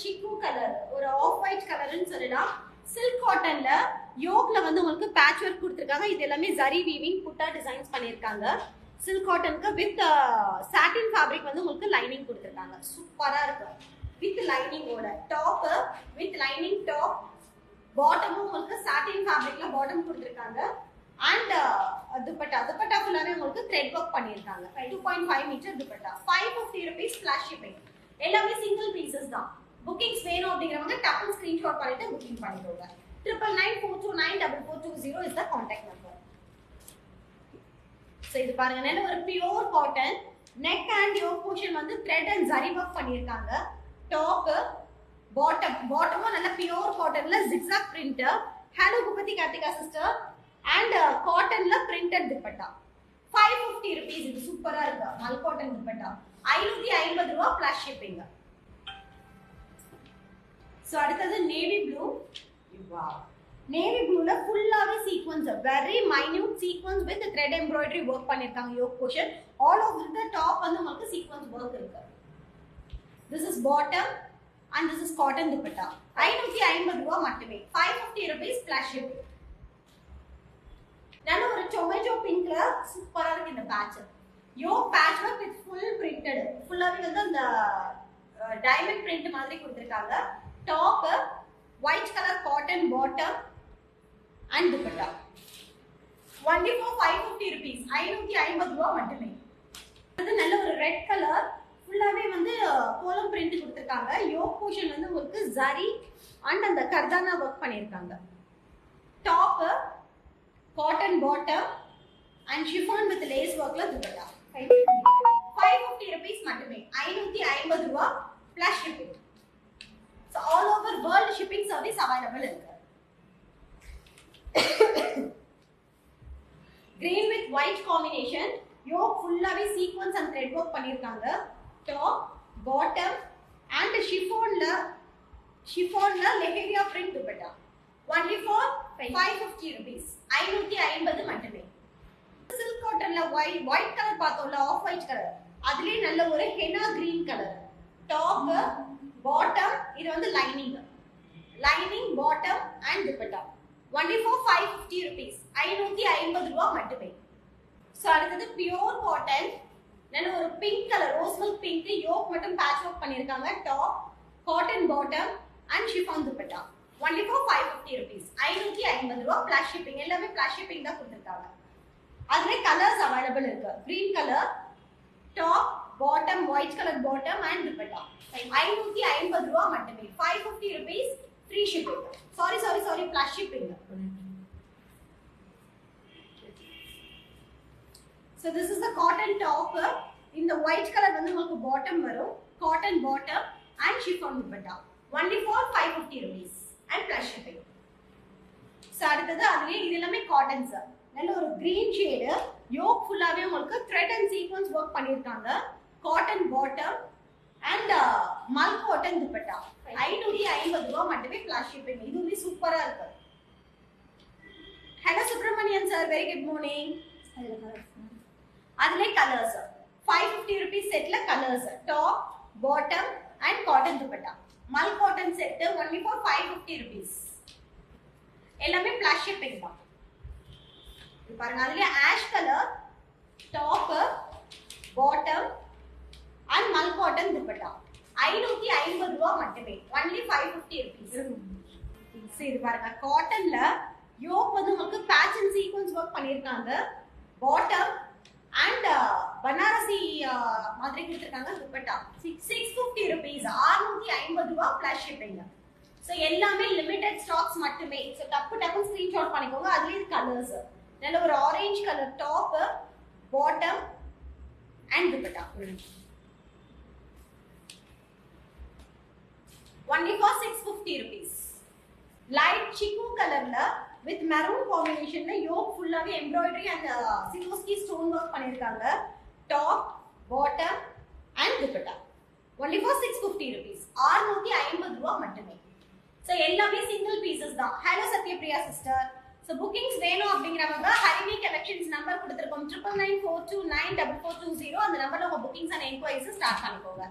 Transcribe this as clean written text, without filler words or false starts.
chiku color, ஒரு of white கலர்னு சொல்லலாம். சில்க் காட்டன்ல யோக்ல வந்து உங்களுக்கு பேட்ச் ஒர்க் கொடுத்திருக்காங்க. இது எல்லாமே ஜரி வீவிங் புட்டா டிசைன்ஸ் பண்ணிருக்காங்க. சில்க் காட்டனுக்கு வித் சாட்டின் ஃபேப்ரிக் வந்து உங்களுக்கு லைனிங் கொடுத்திருக்காங்க. சூப்பரா இருக்கு. வித் லைனிங்கோட டாப் வித் லைனிங் டாப், பாட்டமும் உங்களுக்கு சாட்டின் ஃபேப்ரிக்ல பாட்டம் கொடுத்திருக்காங்க. அண்ட் துப்பட்டா ஃபுல்லாவே உங்களுக்கு த்ரெட் ஒர்க் பண்ணிருக்காங்க. 2.5 metre dupatta. 550 rupees flash shipping. எல்லாமே சிங்கிள் பீசஸ் தான். புக்கிங்ஸ் வேணும் அப்படிங்கறவங்க டக்குனு ஸ்கிரீன்ஷாட் பண்ணிட்டு புக்கிங் பண்ணிக்கோங்க. 9994294420 is the contact number. So இது பாருங்க, நல்ல ஒரு pure cotton. Neck and yoke portion வந்து த்ரெட் அண்ட் ஜரி ஒர்க் பண்ணிருக்காங்க. டாப் பாட்டமும் நல்ல பியூர் காட்டன்ல zigzag print. ஹலோ குபதி கார்த்திகா சிஸ்டர். அண்ட் காட்டன்ல printed துப்பட்டா. 550 rupees. இது சூப்பரா இருக்கு. மல் காட்டன் துப்பட்டா 550 ரூபாய் ஃபிளாஷ் ஷிப்பிங். சோ அடுத்தது நேவி ப்ளூ. வாவ், நேவி ப்ளூல ஃபுல்லாவே sequins, very minute sequins with thread embroidery work பண்ணிருக்காங்க. Yoke portion all over the top வந்து உங்களுக்கு சீக்வென்ஸ் வர்க் இருக்கு. This is bottom and this is cotton dupatta. 550 ரூபாய் மட்டுமே. 550 rupees flash shipping. நல்ல ஒரு டொமேட்டோ பிங்க்ல சூப்பரா இருக்கு இந்த patch. Yoke patch work with full printed. ஃபுல்லாவே வந்து அந்த டைமண்ட் பிரிண்ட் மாதிரி கொடுத்திருக்காங்க. Top white colour cotton bottom and dupatta. only for 550 rupees. 550 ரூபாய் மட்டுமே. இது நல்ல ஒரு ரெட் கலர் ஃபுல்லாவே வந்து கோலம் பிரிண்ட் கொடுத்திருக்காங்க. யோக் போர்ஷன் வந்து உங்களுக்கு ஜரி அண்ட் அந்த கர்தானா வர்க் பண்ணிருக்காங்க. Top cotton bottom and chiffon with lace workல dupatta. 550 rupees மட்டுமே. 550 ரூபாய் plus shipping. So all over world shipping service available இருக்கு. Green with white combination. Yoke ஃபுல்லாவே sequence and thread work பண்ணிருக்காங்க. Top, bottom and chiffonல leheria print dupatta. Only for 550 rupees. 550 மட்டுமே. Silk cottonல white color பார்த்தோம்ல, of white colour. அதுலயே நல்ல ஒரு henna green color. Top, bottom, இது வந்து lining bottom and dupatta. only for 550 rupees. 550 ரூபாய் மட்டுமே. சோ அடுத்தது பியூர் காட்டன், நல்ல ஒரு pink colour, rose milk pink. Yoke மட்டும் பேட்ச் ஒர்க் பண்ணிருக்காங்க. Top, cotton bottom and chiffon dupatta. only for 550 rupees. 550 ரூபாய் பிளஸ் ஷிப்பிங். எல்லாமே பிளஸ் ஷிப்பிங் தான் கொடுத்திருக்காங்க. அதுல கலர்ஸ் அவைலபிள் இருக்கு. Green colour top, bottom white colour bottom and dupatta. 550 ரூபாய் மட்டுமே. 550 rupees free shipping. Sorry plus shipping. So this is the cotton top. இந்த white color வந்து உங்களுக்கு bottom வரும். Cotton bottom and chiffon dupatta. only for 550 rupees and plus shipping. So அடுத்தது அதுலயே இது எல்லாமே காட்டன்ஸ். நல்ல ஒரு green shade. யோக் ஃபுல்லாவே உங்களுக்கு thread and sequence work பண்ணிருக்காங்க. Cotton bottom and Mal cotton dupatta. 550 ரூபாய் மட்டுமே ஃபிளாஷ் ஷிப்பிங். இதுவே சூப்பரா இருக்கு. Hello Subramanian sir, very good morning. அதுல கலர்ஸ் 550 rupees செட்ல colours. Top, bottom and cotton dupatta. Mal cotton set only for 550 rupees. எல்லாமே flash shipping தான். இது பாருங்க, அதுல ash colour top, bottom and Mal cotton dupatta. 550 ரூபாய் மட்டுமே. only 550 rupees. சரி பாருங்க, காட்டன்ல யோக் வந்து உங்களுக்கு பேட்ச் அண்ட் சீக்வென்ஸ் வர்க் பண்ணிருக்காங்க. பாட்டம் அண்ட் பனாரசி மாதிரி கொடுத்திருக்காங்க. dupatta 650 rupees. 650 ரூபாய் பிளஸ் ஷிப்பிங். சோ எல்லாமே லிமிடெட் ஸ்டாக்ஸ் மட்டுமே. சோ டப்பு ஸ்கிரீன்ஷாட் பண்ணிக்கோங்க. அதுலயே கலர்ஸ் நல்ல ஒரு orange colour top, bottom and dupatta. only for 650 rupees. Light chiku colorல with maroon combinationல yoke ஃபுல்லாவே embroidery and Swarovski stone work பண்ணிருக்காங்க. Top, bottom and dupatta. only for 650 rupees. 650 ரூபாய் மட்டுமே. சோ எல்லாமே சிங்கிள் பீசஸ் தான். Hello Sathyapriya sister. So bookings வேணும் அப்படிங்கறவங்க ஹரிவி collections number கொடுத்திருக்கோம். 9994294420. அந்த நம்பர்ல உங்க புக்கிங்ஸ் அண்ட் என்குவயரிஸ் ஸ்டார்ட் பண்ணிக்கோங்க.